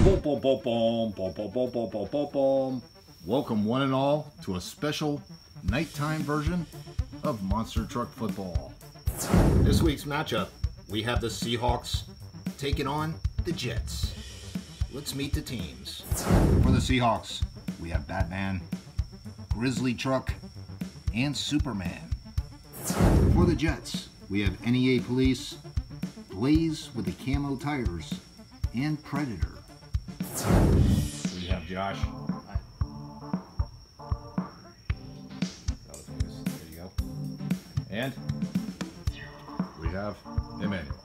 Boom, boom, boom, boom, boom, boom, boom, boom, boom, boom, boom. Welcome one and all to a special nighttime version of Monster Truck Football. This week's matchup, we have the Seahawks taking on the Jets. Let's meet the teams. For the Seahawks, we have Batman, Grizzly Truck, and Superman. For the Jets, we have NEA Police, Blaze with the camo tires, and Predator. We have Josh. There you go. And we have Emmanuel.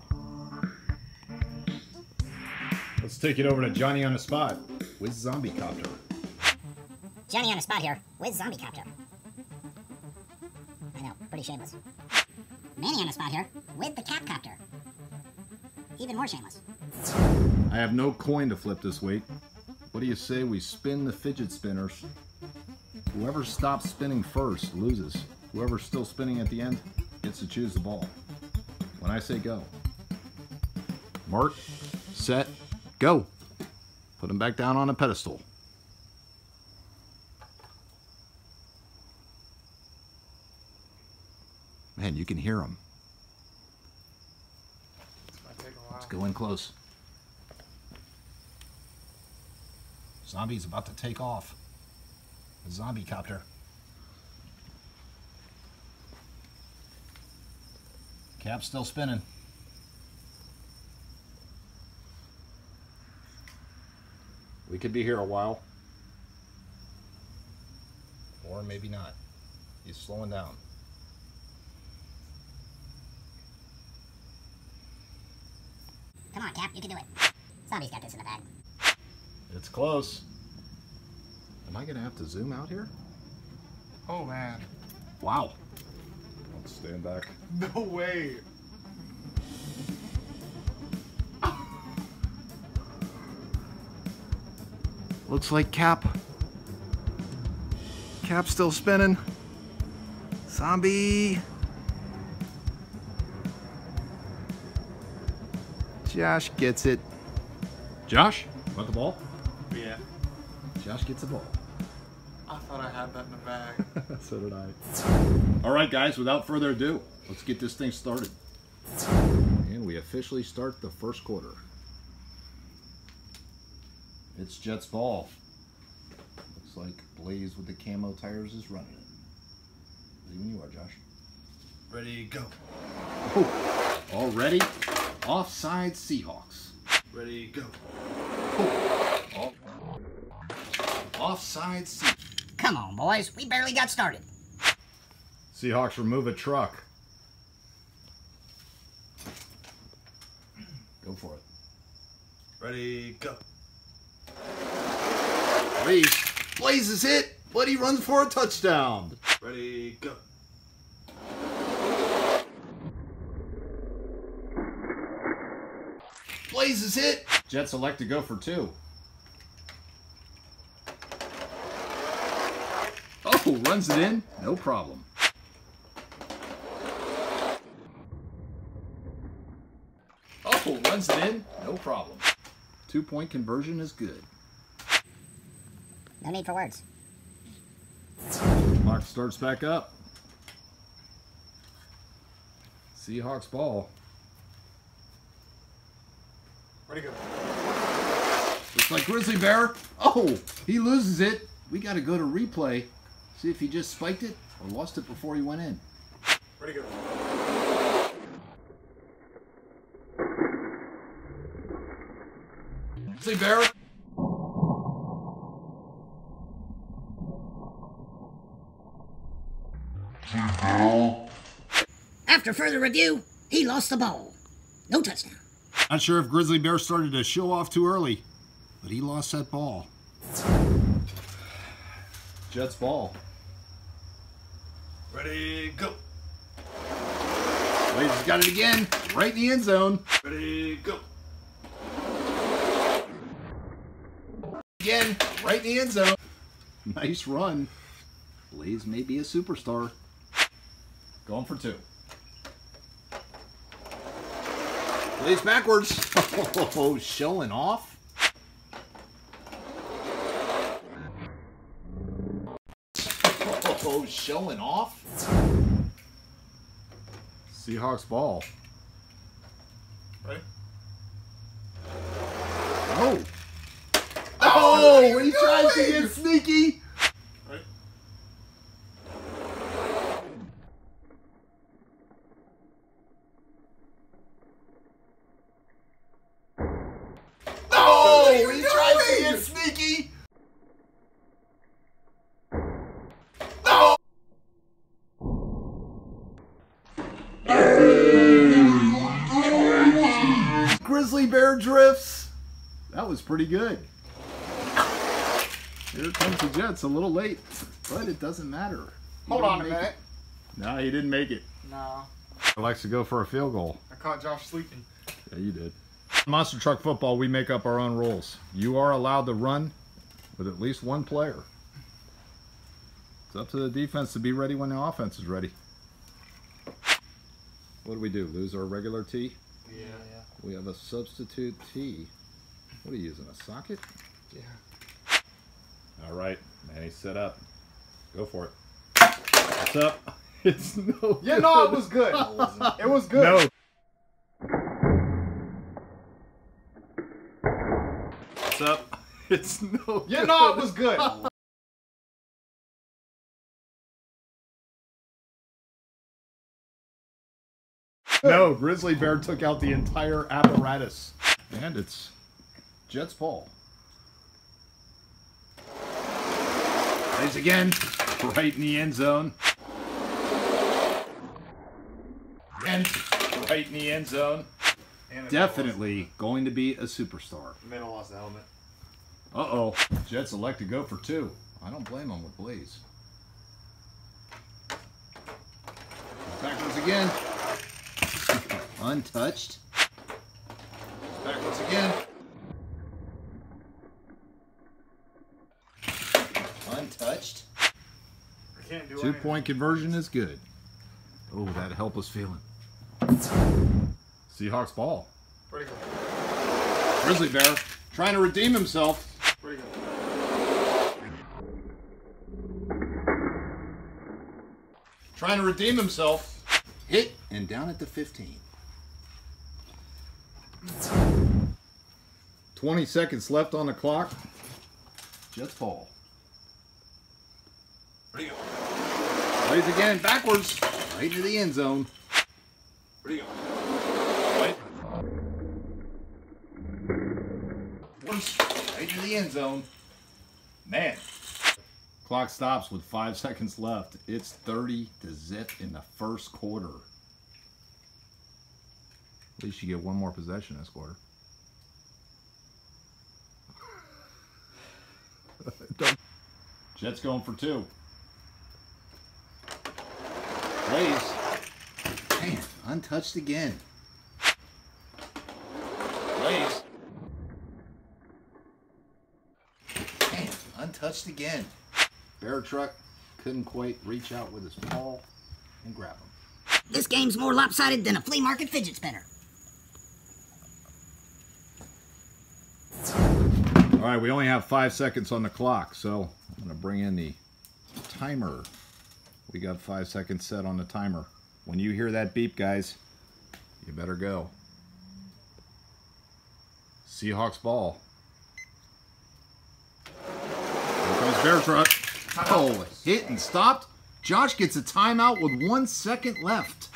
Let's take it over to Johnny on the spot with Zombie Copter. Johnny on the spot here with Zombie Copter. I know, pretty shameless. Manny on the spot here with the Cap Copter. Even more shameless. I have no coin to flip this week. What do you say we spin the fidget spinners? Whoever stops spinning first loses. Whoever's still spinning at the end gets to choose the ball. When I say go. Mark, set, go. Put them back down on a pedestal. Man, you can hear them. Let's go in close. Zombie's about to take off. The Zombie Copter. Cap's still spinning. We could be here a while. Or maybe not. He's slowing down. Come on, Cap, you can do it. Zombie's got this in the bag. It's close. Am I gonna have to zoom out here? Oh man. Wow. Let's stand back. No way. Looks like Cap's still spinning. Zombie. Josh gets it. Josh, want the ball? Yeah. Josh gets the ball. I thought I had that in the bag. So did I. All right, guys, without further ado, let's get this thing started. And we officially start the first quarter. It's Jets ball. Looks like Blaze with the camo tires is running it. Ready when you are, Josh. Ready, go. Oh, already offside Seahawks. Ready, go. Oh. Offside Seahawks. Come on, boys. We barely got started. Seahawks remove a truck. Go for it. Ready, go. Blaze is hit, but he runs for a touchdown. Ready, go. Blaze is hit. Jets elect to go for two. Oh, runs it in. No problem. Oh, runs it in. No problem. 2-point conversion is good. No need for words. Clock starts back up. Seahawks ball. Ready, go. Looks like Grizzly Bear. Oh, he loses it. We got to go to replay. See if he just spiked it or lost it before he went in. Ready, go. Grizzly Bear. After further review, he lost the ball. No touchdown. Not sure if Grizzly Bear started to show off too early, but he lost that ball. Jets ball. Ready, go. Blaze has got it again, right in the end zone. Ready, go. Again, right in the end zone. Nice run. Blaze may be a superstar. Going for two. Blaze backwards. Oh, showing off. elbows showing off. Seahawks ball. Ready? Oh! Oh! He tries to get sneaky. Ready? Oh! He tries to get sneaky. Oh! Grizzly bear drifts. That was pretty good. Here comes the Jets, a little late, but it doesn't matter. Hold on a minute. No, he didn't make it. No. He likes to go for a field goal. I caught Josh sleeping. Yeah, you did. Monster Truck Football, we make up our own rules. You are allowed to run with at least one player. It's up to the defense to be ready when the offense is ready. What do we do? Lose our regular tee? Yeah. We have a substitute tee. What are you using, a socket? Yeah. All right, Manny, set up. Go for it. What's up? It's no Yeah, good. no, it was good. It was good. No. What's up? It's no Yeah, good. no, it was good. No, Grizzly Bear took out the entire apparatus. And it's Jets ball. Plays again, right in the end zone. And right in the end zone. Definitely going to be a superstar. Man, I lost the helmet. Uh-oh. Jets elect to go for two. I don't blame them with Blaze. Backwards again. Untouched. Backwards again. Untouched. I can't do anything. 2-point conversion is good. Oh, that helpless feeling. Seahawks ball. Where'd he go? Grizzly Bear trying to redeem himself. Where'd he go? Trying to redeem himself. Hit and down at the 15. 20 seconds left on the clock. Jets ball. Where'd he go? Plays again, backwards, right into the end zone. Where'd he go? Right. Right into the end zone. Man. Clock stops with 5 seconds left. It's 30-0 in the first quarter. At least you get one more possession this quarter. Jets going for two. Plays. Man, untouched again. Plays. Man, untouched again. Bear Truck couldn't quite reach out with his paw and grab him. This game's more lopsided than a flea market fidget spinner. All right, we only have 5 seconds on the clock, so I'm going to bring in the timer. We got 5 seconds set on the timer. When you hear that beep, guys, you better go. Seahawks ball. Here comes Bear Truck. Oh, hit and stopped. Josh gets a timeout with 1 second left.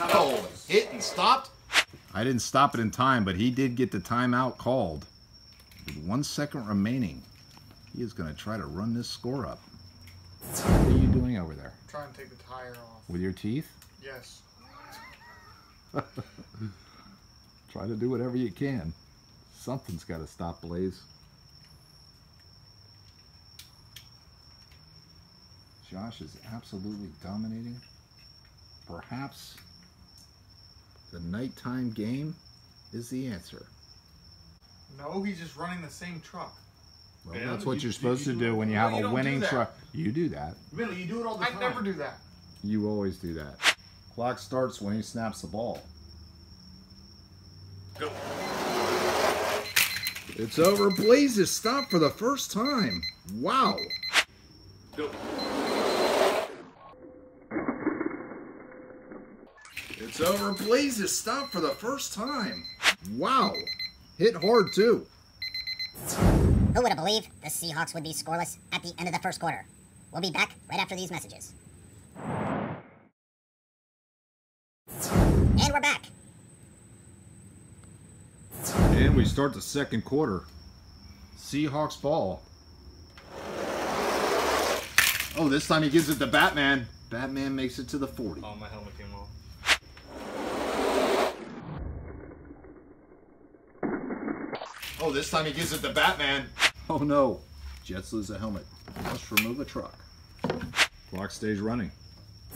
Oh, hit and stopped. I didn't stop it in time, but he did get the timeout called. With 1 second remaining, he is going to try to run this score up. What are you doing over there? Try and take the tire off. With your teeth? Yes. Try to do whatever you can. Something's got to stop Blaze. Josh is absolutely dominating. Perhaps the nighttime game is the answer. No, he's just running the same truck. Well, Yeah, that's what you- you're supposed you to do do it- when you no, have you a don't do winning that. truck. You do that. Really, you do it all the time. I never do that. You always do that. Clock starts when he snaps the ball. Go. It's over. Blaze is stopped for the first time. Wow. Go. It's over. Blaze is stopped for the first time. Wow. Hit hard, too. Who would have believed the Seahawks would be scoreless at the end of the first quarter? We'll be back right after these messages. And we're back. And we start the second quarter. Seahawks ball. Oh, this time he gives it to Batman. Batman makes it to the 40. Oh, my helmet came off. Oh, this time he gives it to Batman. Oh no. Jets lose a helmet. Must remove a truck. Clock stays running.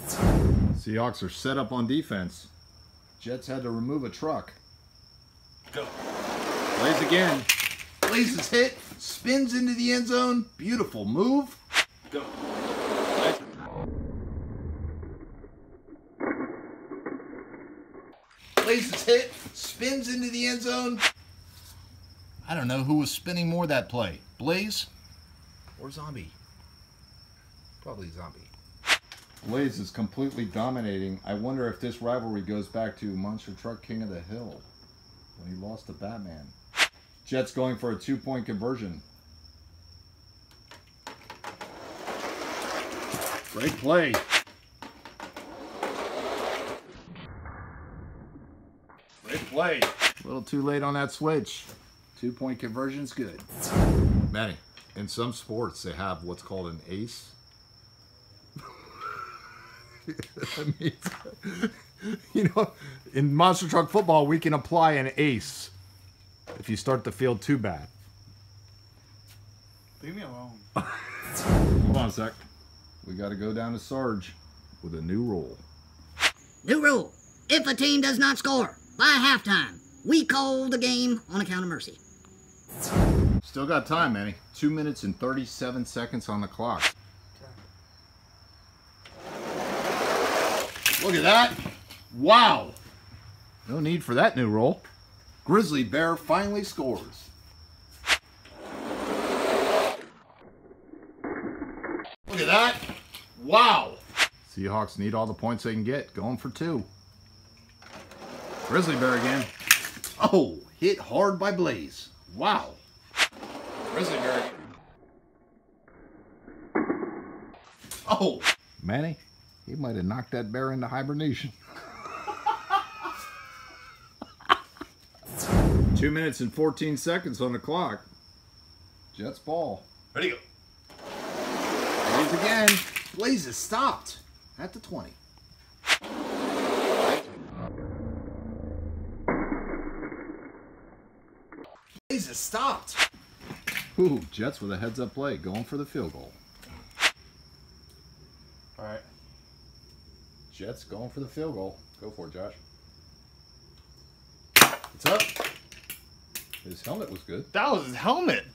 Seahawks are set up on defense. Jets had to remove a truck. Go. Plays again. Blaze is hit. Spins into the end zone. Beautiful move. Go. Blaze is hit. Spins into the end zone. I don't know who was spinning more that play. Blaze or Zombie? Probably Zombie. Blaze is completely dominating. I wonder if this rivalry goes back to Monster Truck King of the Hill when he lost to Batman. Jets going for a 2-point conversion. Great play. Great play. A little too late on that switch. 2-point conversion's good. Manny, in some sports they have what's called an ace. That means, you know, in Monster Truck Football we can apply an ace if you start the field too bad. Leave me alone. Hold on a sec. We got to go down to Sarge with a new rule. New rule. If a team does not score by halftime, we call the game on account of mercy. Still got time, Manny. 2 minutes and 37 seconds on the clock. Look at that. Wow. No need for that new rule. Grizzly Bear finally scores. Look at that. Wow. Seahawks need all the points they can get. Going for 2. Grizzly Bear again. Oh, hit hard by Blaze. Wow. Grizzly Bear again. Oh. Manny, he might have knocked that bear into hibernation. 2 minutes and 14 seconds on the clock. Jets ball. Ready, go. Blaze again. Blaze is stopped at the 20. Blaze is stopped. Ooh, Jets with a heads-up play, going for the field goal. All right. Jets going for the field goal. Go for it, Josh. It's up. His helmet was good. That was his helmet.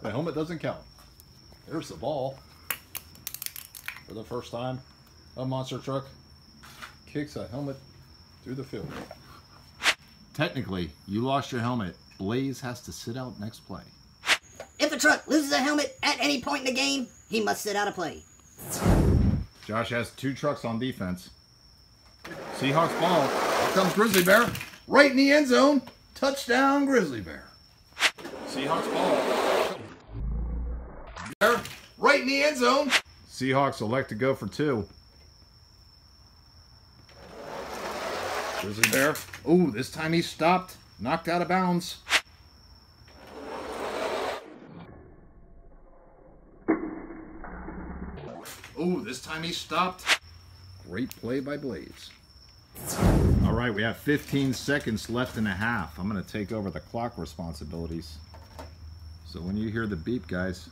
The helmet doesn't count. There's the ball. For the first time, a monster truck kicks a helmet through the field. Technically, you lost your helmet. Blaze has to sit out next play. If a truck loses a helmet at any point in the game, he must sit out a play. Josh has 2 trucks on defense. Seahawks ball. Here comes Grizzly Bear. Right in the end zone. Touchdown, Grizzly Bear. Seahawks ball. Bear. Right in the end zone. Seahawks elect to go for 2. Grizzly Bear. Oh, this time he stopped. Knocked out of bounds. Oh, this time he stopped. Great play by Blaze. All right, we have 15 seconds left in a half. I'm going to take over the clock responsibilities. So when you hear the beep, guys,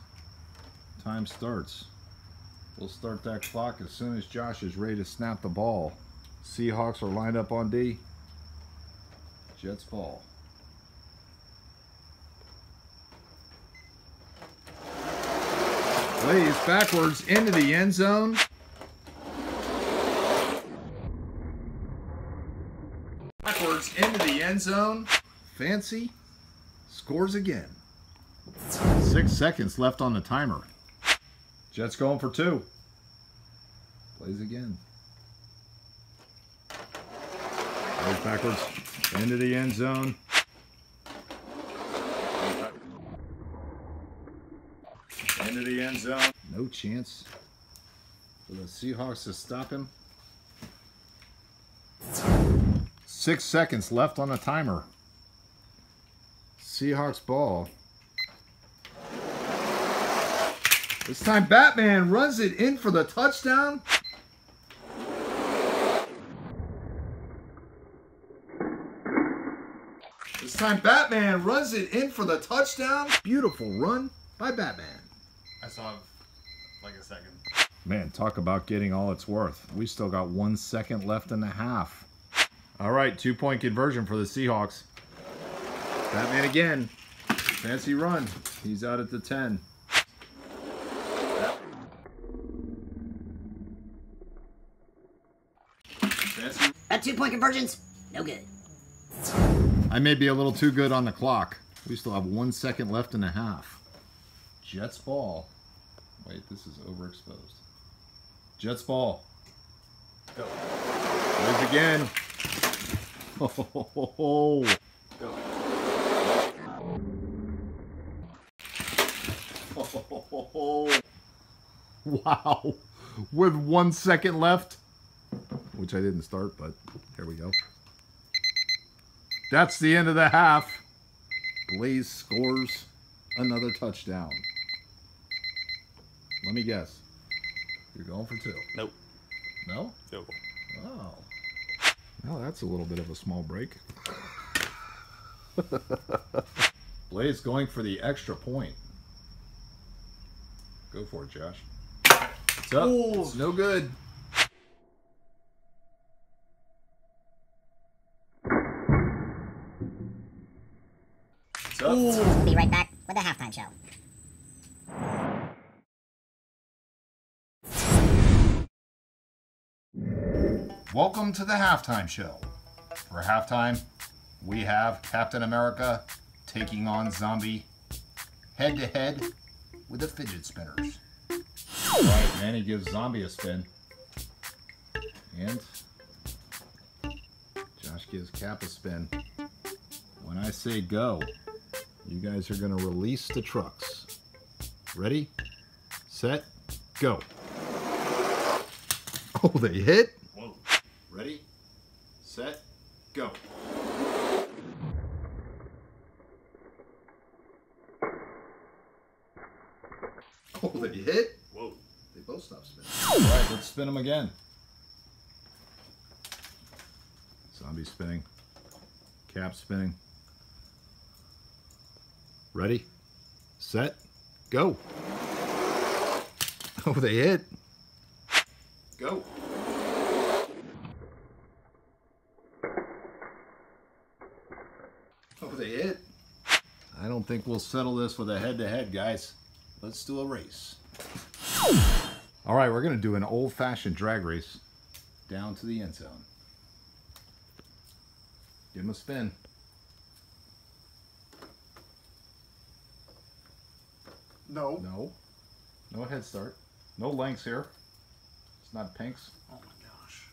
time starts. We'll start that clock as soon as Josh is ready to snap the ball. Seahawks are lined up on D. Jets ball. Plays backwards into the end zone. Backwards into the end zone. Fancy scores again. 6 seconds left on the timer. Jets going for 2. Plays again. Plays backwards into the end zone. Into the end zone. No chance for the Seahawks to stop him. 6 seconds left on the timer. Seahawks ball. This time Batman runs it in for the touchdown. This time Batman runs it in for the touchdown. Beautiful run by Batman. I saw like a second. Man, talk about getting all it's worth. We still got 1 second left in the half. All right, 2-point conversion for the Seahawks. Batman again. Fancy run. He's out at the 10. That 2-point conversions, no good. I may be a little too good on the clock. We still have 1 second left in the half. Jets ball. Wait, this is overexposed. Jets ball. Go. Plays again. Oh. Go. Wow. With 1 second left. Which I didn't start, but here we go. That's the end of the half. Blaze scores another touchdown. Let me guess. You're going for 2. Nope. No? Go. Oh. Well, that's a little bit of a small break. Blaze going for the extra point. Go for it, Josh. It's up. Ooh. It's no good. It's up. We'll be right back with the halftime show. Welcome to the halftime show. For halftime, we have Captain America taking on Zombie head-to-head with the fidget spinners. All right, Manny gives Zombie a spin. And Josh gives Cap a spin. When I say go, you guys are going to release the trucks. Ready, set, go. Oh, they hit. Whoa. Ready, set, go. Oh, they hit. Whoa. They both stopped spinning. All right, let's spin them again. Zombie spinning. Cap spinning. Ready, set, go. Oh, they hit. Go. Oh, they hit. I don't think we'll settle this with a head-to-head, guys. Let's do a race. All right, we're going to do an old-fashioned drag race down to the end zone. Give him a spin. No. No. No head start. No lengths here. It's not pinks. Oh my gosh.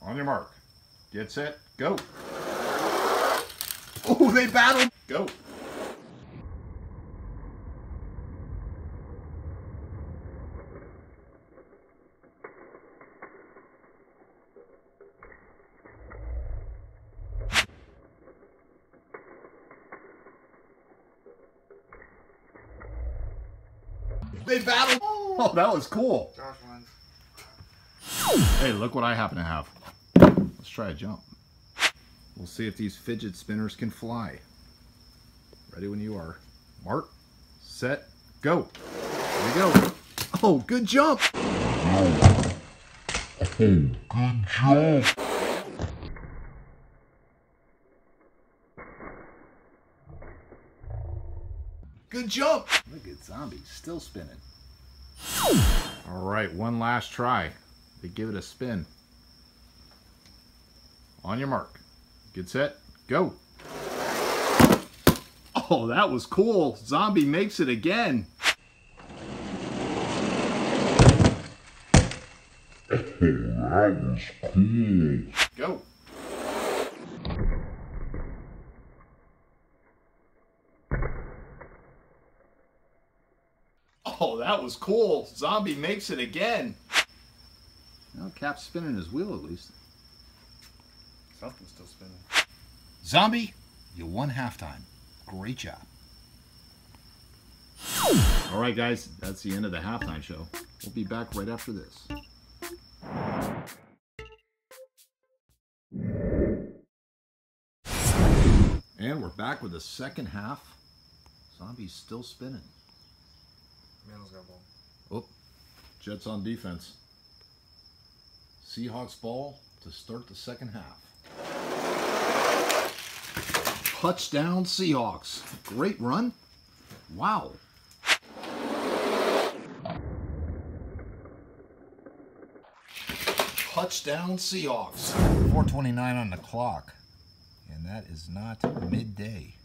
On your mark. Get set. Go. Oh, they battled. Go. They battled. Oh, that was cool. Josh wins. Hey, look what I happen to have. Let's try a jump. We'll see if these fidget spinners can fly. Ready when you are. Mark, set, go. There we go. Oh, good jump. Oh, good jump. Good jump. Look at Zombie still spinning. All right, one last try. They give it a spin. On your mark. Get set. Go. Oh, that was cool. Zombie makes it again. That was cool. Go. Oh, that was cool. Zombie makes it again. Well, Cap's spinning his wheel at least. Something's still spinning. Zombie, you won halftime. Great job. All right, guys, that's the end of the halftime show. We'll be back right after this. And we're back with the second half. Zombie's still spinning. Mandel's got ball. Oh, Jets on defense. Seahawks ball to start the second half. Touchdown Seahawks. Great run. Wow. Touchdown Seahawks. 4:29 on the clock. And that is not midday.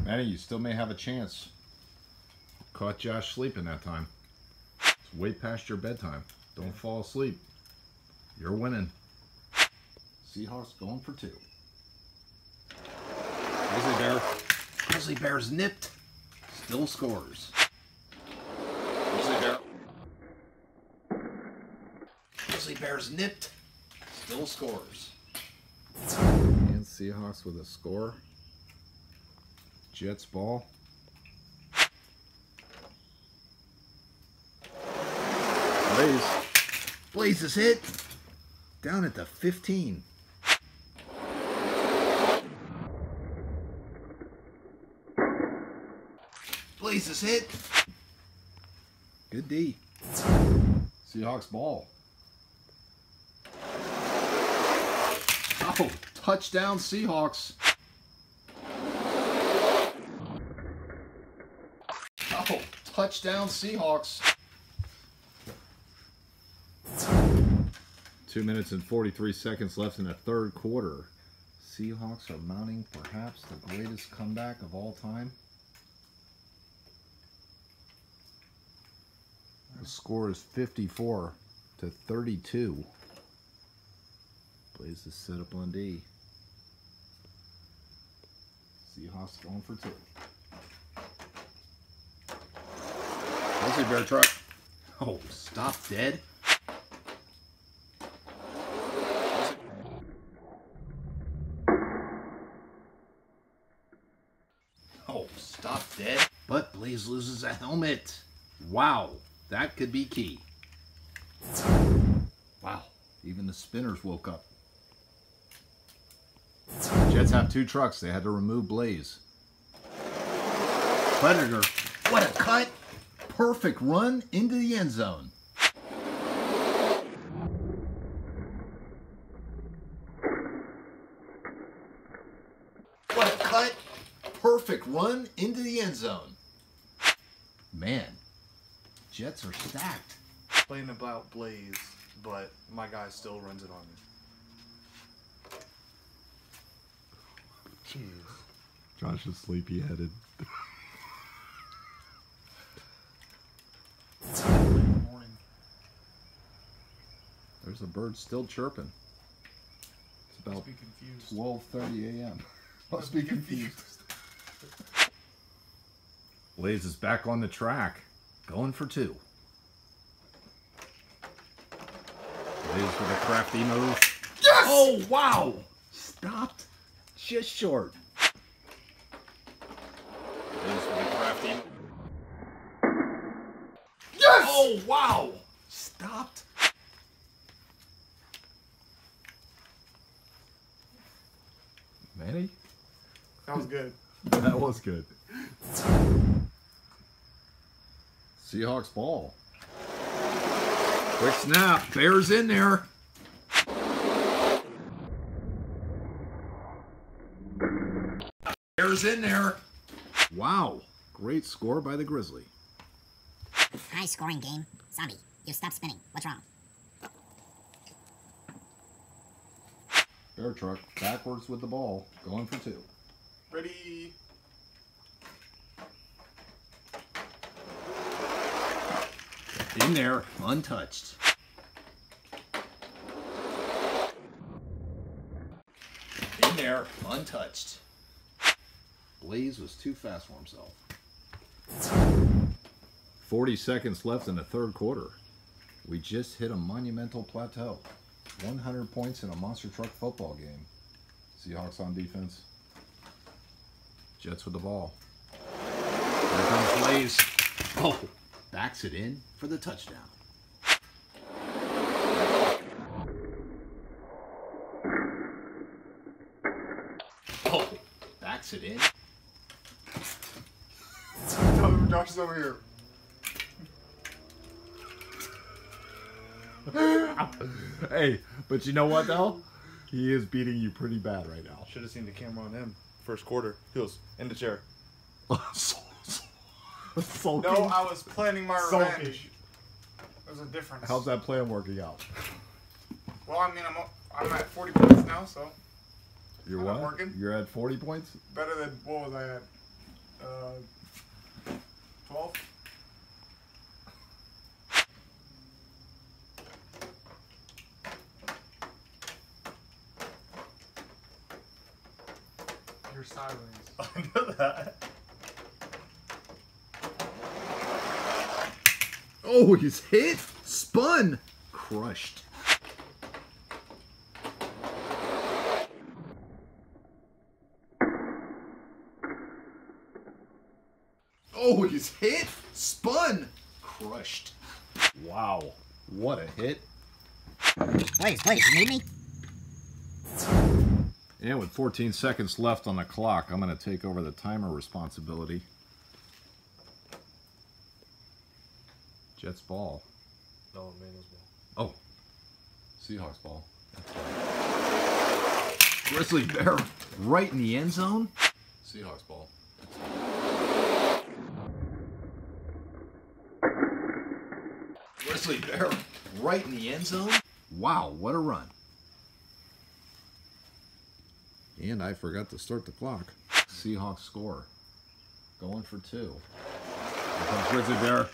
Manny, you still may have a chance. Caught Josh sleeping that time. It's way past your bedtime. Don't fall asleep. You're winning. Seahawks going for 2. Grizzly Bear. Grizzly Bear's nipped. Still scores. Grizzly Bear. Grizzly Bear's nipped. Still scores. And Seahawks with a score. Jets ball. Blaze is hit. Down at the 15. Blaze is hit. Good D. Seahawks ball. Oh, touchdown Seahawks. Oh, touchdown Seahawks. 2 minutes and 43 seconds left in the third quarter. Seahawks are mounting perhaps the greatest comeback of all time. The score is 54-32. Blaze is set up on D. Seahawks going for 2. Grizzly Bear truck. Oh, stop dead. Oh, stop dead. But Blaze loses a helmet. Wow, that could be key. Wow, even the spinners woke up. Jets have 2 trucks. They had to remove Blaze. Predator. What a cut. Perfect run into the end zone. What a cut. Perfect run into the end zone. Man, Jets are stacked. Playing about Blaze, but my guy still runs it on me. Jeez. Josh is sleepy-headed. It's late in the morning. There's a bird still chirping. It's about Must be confused. 12:30 a.m. Must be confused. Blaze is back on the track, going for 2. Blaze with a crafty move. Yes! Oh, wow! Stopped just short. Blaze with a crafty move. Yes! Oh, wow! Stopped. Manny? That was good. That was good. Seahawks ball. Quick snap. Bears in there. Bears in there. Wow, great score by the Grizzly. High-scoring game. Zombie, you stop spinning. What's wrong? Bear Truck backwards with the ball, going for 2. Ready. In there, untouched. In there, untouched. Blaze was too fast for himself. 40 seconds left in the third quarter. We just hit a monumental plateau. 100 points in a monster truck football game. Seahawks on defense. Jets with the ball. Here comes Blaze. Oh, backs it in for the touchdown. Oh, backs it in. Josh is over here. Hey, but you know what though? He is beating you pretty bad right now. Should have seen the camera on him. First quarter. He was in the chair. Sulking. No, I was planning my Sulking. revenge. There's a difference. How's that plan working out? Well, I mean, I'm at 40 points now, so You're Kinda what? working. You're at 40 points? better than, what was I at? 12? You're sideways. I know that. Oh, he's hit, spun, crushed. Oh, he's hit, spun, crushed. Wow, what a hit. Please, you need me? And with 14 seconds left on the clock, I'm going to take over the timer responsibility. Jets ball. No, Manuel's ball. Oh, Seahawks ball. Grizzly Bear right in the end zone. Seahawks ball. Grizzly Bear right in the end zone. Wow, what a run. And I forgot to start the clock. Seahawks score. Going for 2. Here comes Grizzly Bear.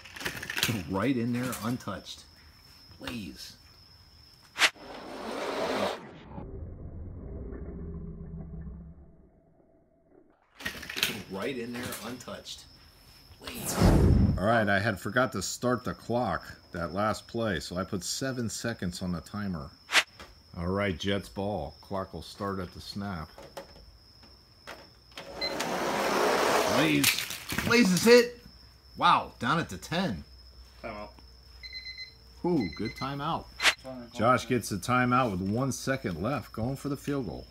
Right in there, untouched. Please. Right in there, untouched. Please. All right, I had forgot to start the clock, that last play, so I put 7 seconds on the timer. All right, Jets ball. Clock will start at the snap. Blaze. Blaze is hit. Wow, down at the 10. Timeout. Ooh, good timeout. Josh gets the timeout with 1 second left, going for the field goal.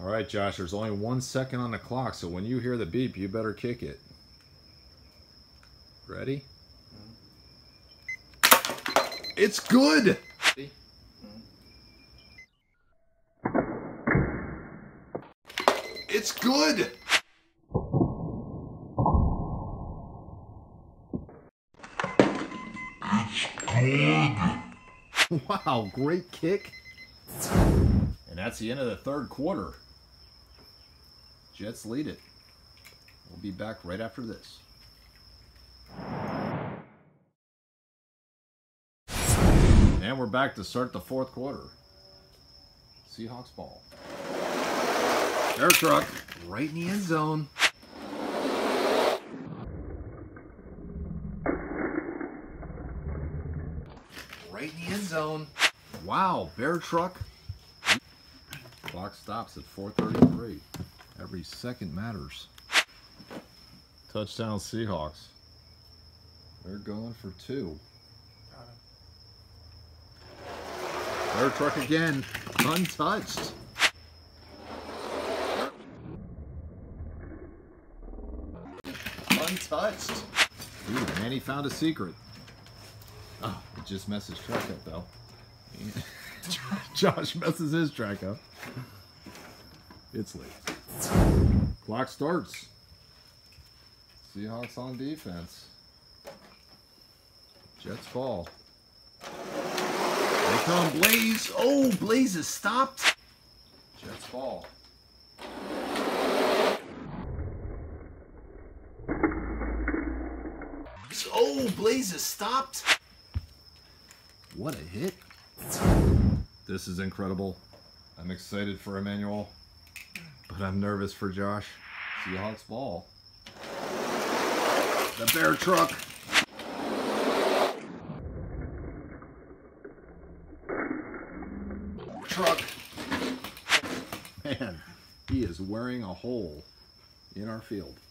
All right, Josh, there's only 1 second on the clock, so when you hear the beep, you better kick it. Ready? It's good! It's good! Wow, great kick. And that's the end of the third quarter. Jets lead it. We'll be back right after this. And we're back to start the fourth quarter. Seahawks ball. Air truck right in the end zone. Right in the end zone. Wow, bear truck. Clock stops at 4:33. Every second matters. Touchdown Seahawks. They're going for 2. Bear truck again. Untouched. Untouched. Ooh, and he found a secret. Oh, it just messed his track up though. Josh messes his track up. It's late. Clock starts. Seahawks on defense. Jets ball. They come, Blaze. Oh, Blaze is stopped. Jets ball. Oh, Blaze is stopped. What a hit. This is incredible. I'm excited for Emmanuel, but I'm nervous for Josh. Seahawks ball. The bear truck. Truck. Man, he is wearing a hole in our field.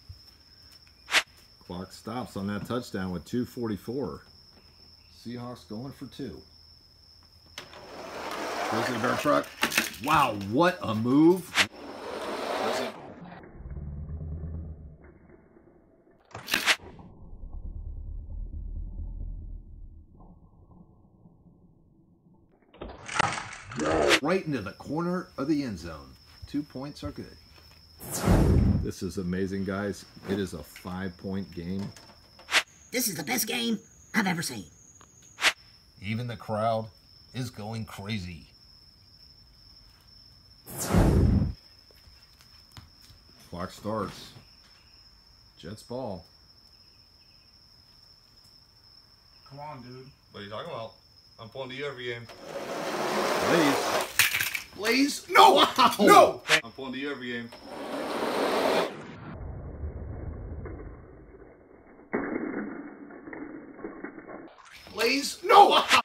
Clock stops on that touchdown with 2:44. Seahawks going for 2. Grizzly bear truck. Wow, what a move. Right into the corner of the end zone. 2 points are good. This is amazing, guys. It is a 5-point game. This is the best game I've ever seen. Even the crowd is going crazy. Clock starts. Jets ball. Come on, dude. What are you talking about? I'm pulling to you every game. Blaze. Blaze. No! Wow. No! I'm pulling to you every game. Blaze. No! Wow.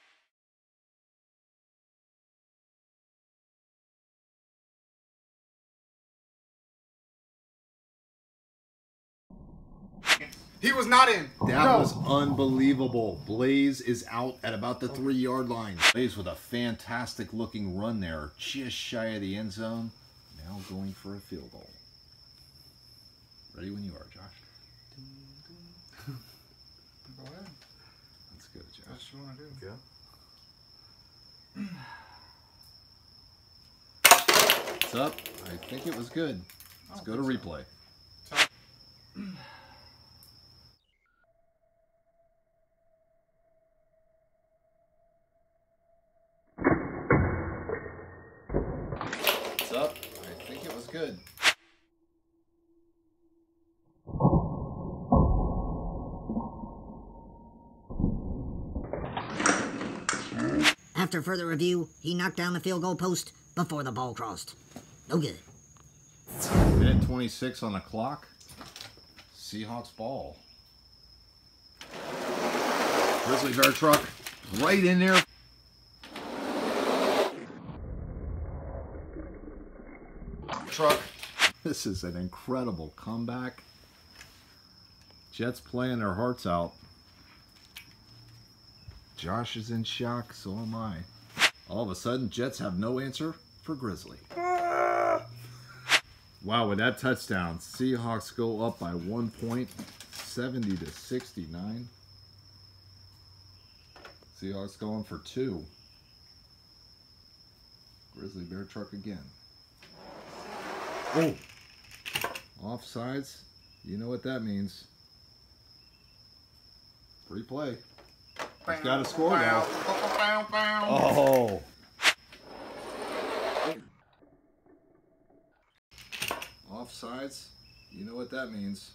He was not in. That was unbelievable. Blaze is out at about the 3-yard line. Blaze with a fantastic looking run there, just shy of the end zone. Now going for a field goal. Ready when you are, Josh. Go ahead. Let's go, Josh. What you want to do? Yeah. It's up. I think it was good. Let's go to replay. It's up. I think it was good. After further review, he knocked down the field goal post before the ball crossed. No good. Minute 26 on the clock. Seahawks ball. Grizzly bear truck right in there. Truck. This is an incredible comeback. Jets playing their hearts out. Josh is in shock, so am I. All of a sudden, Jets have no answer for Grizzly. Wow, with that touchdown, Seahawks go up by 1 point, 70-69. Seahawks going for 2. Grizzly bear truck again. Oh! Offsides. You know what that means. Free play. He's got to score now. Oh! Offsides. You know what that means.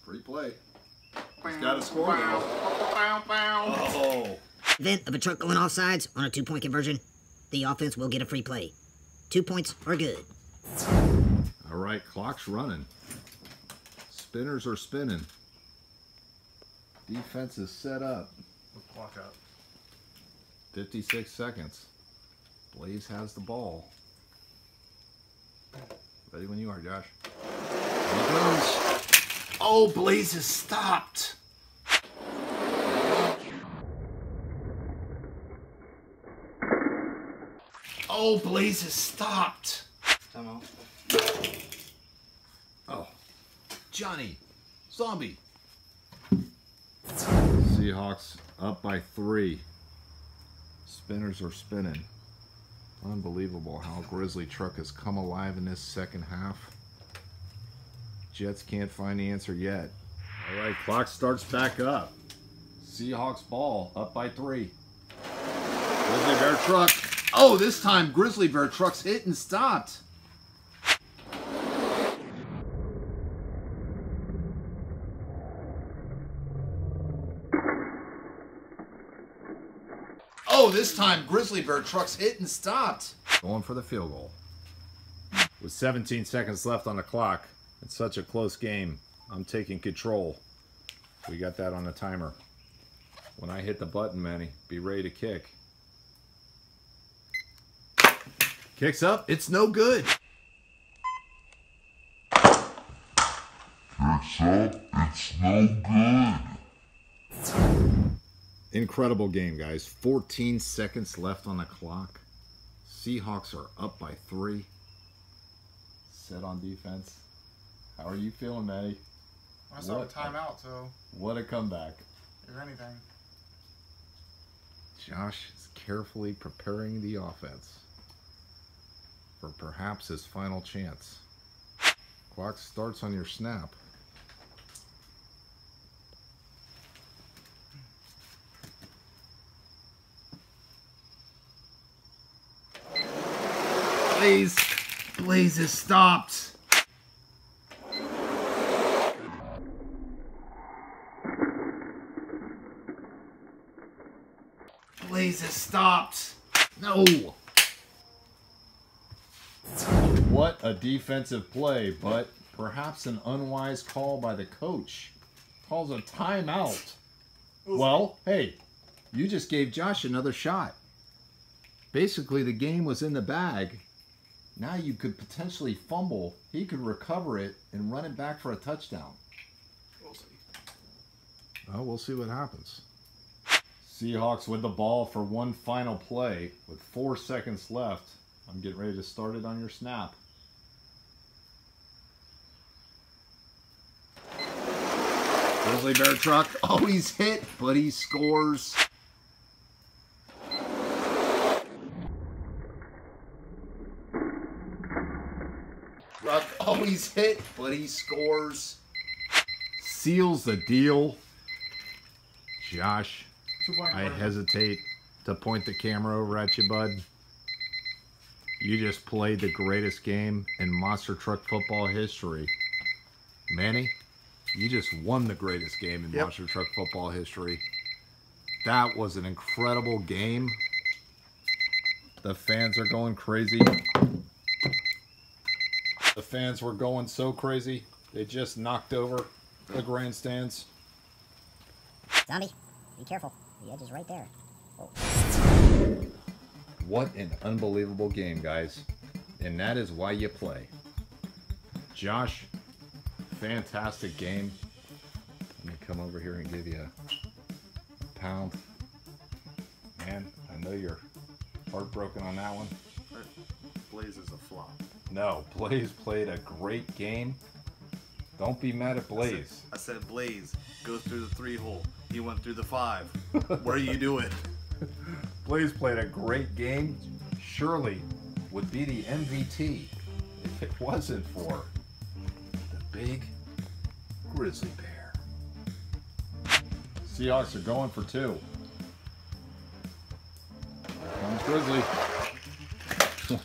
Free play. He's got to score now. Oh! Event of a truck going offsides on a 2-point conversion, the offense will get a free play. 2 points are good. All right, clock's running. Spinners are spinning. Defense is set up. Clock out. 56 seconds. Blaze has the ball. Ready when you are, Josh. Here it goes. Oh, Blaze is stopped. Oh, Blaze is stopped. Time out. Oh, Johnny, zombie. Seahawks up by 3. Spinners are spinning. Unbelievable how Grizzly Truck has come alive in this second half. Jets can't find the answer yet. All right, clock starts back up. Seahawks ball up by 3. Grizzly Bear Truck. Oh, this time Grizzly Bear Truck's hit and stopped. Oh, this time Grizzly Bear Truck's hit and stopped. Going for the field goal. With 17 seconds left on the clock, it's such a close game. I'm taking control. We got that on the timer. When I hit the button, Manny, be ready to kick. Kicks up. It's no good. Kicks up. It's no good. Incredible game, guys. 14 seconds left on the clock. Seahawks are up by 3. Set on defense. How are you feeling, Manny? I saw a timeout, so What a comeback. if anything. Josh is carefully preparing the offense for perhaps his final chance. Clock starts on your snap. Blaze has stopped. Blaze has stopped. No. What a defensive play, but perhaps an unwise call by the coach. Calls a timeout. Well, hey, you just gave Josh another shot. Basically, the game was in the bag. Now you could potentially fumble. He could recover it and run it back for a touchdown. We'll see. Well, we'll see what happens. Seahawks with the ball for one final play with 4 seconds left. I'm getting ready to start it on your snap. Grizzly Bear Truck. Oh, he's hit, but he scores. Truck. Oh, he's hit, but he scores. Seals the deal. Josh, 2-point I conversion. hesitate to point the camera over at you, bud. You just played the greatest game in monster truck football history. Manny, you just won the greatest game in monster truck football history. That was an incredible game. The fans are going crazy. The fans were going so crazy, they just knocked over the grandstands. Zombie, be careful. The edge is right there. Oh. What an unbelievable game, guys. And that is why you play. Josh, fantastic game. Let me come over here and give you a pound. Man, I know you're heartbroken on that one. Blaze is a flop. No, Blaze played a great game. Don't be mad at Blaze. I said Blaze goes through the 3-hole. He went through the 5. Where you do it? Blaze played a great game. Surely would be the MVP if it wasn't for the big grizzly bear. Seahawks are going for 2. Here comes Grizzly.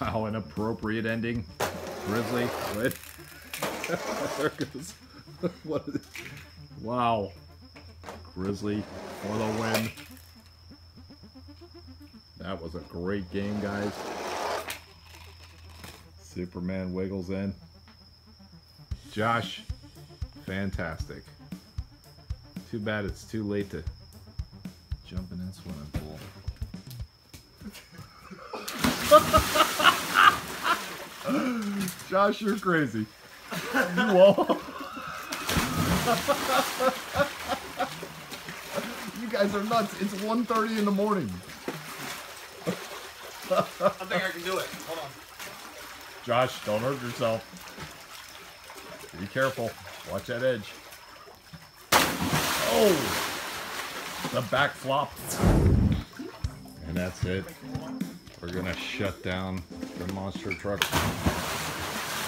Wow, an appropriate ending. Grizzly, what? There goes. What is it? Wow. Grizzly for the win. That was a great game, guys. Superman wiggles in. Josh, fantastic. Too bad it's too late to jump in that swimming pool. Josh, you're crazy. You all. You guys are nuts. It's 1:30 in the morning. I think I can do it. Hold on. Josh, don't hurt yourself. Be careful. Watch that edge. Oh! The back flop. And that's it. We're gonna shut down the monster truck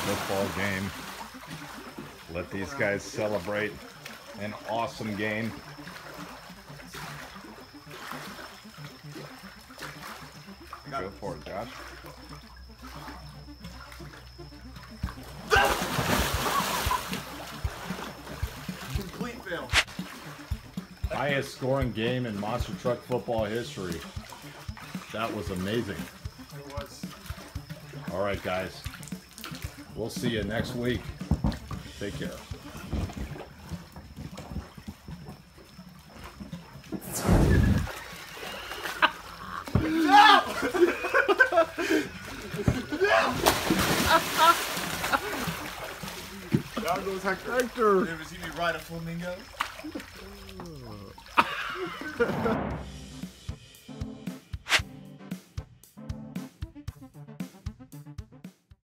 football game. Let these guys celebrate an awesome game. Go for it, Josh. Complete fail. Highest scoring game in monster truck football history. That was amazing. It was. All right, guys. We'll see you next week. Take care. Down goes Hector. Hector. Ever see me ride a flamingo?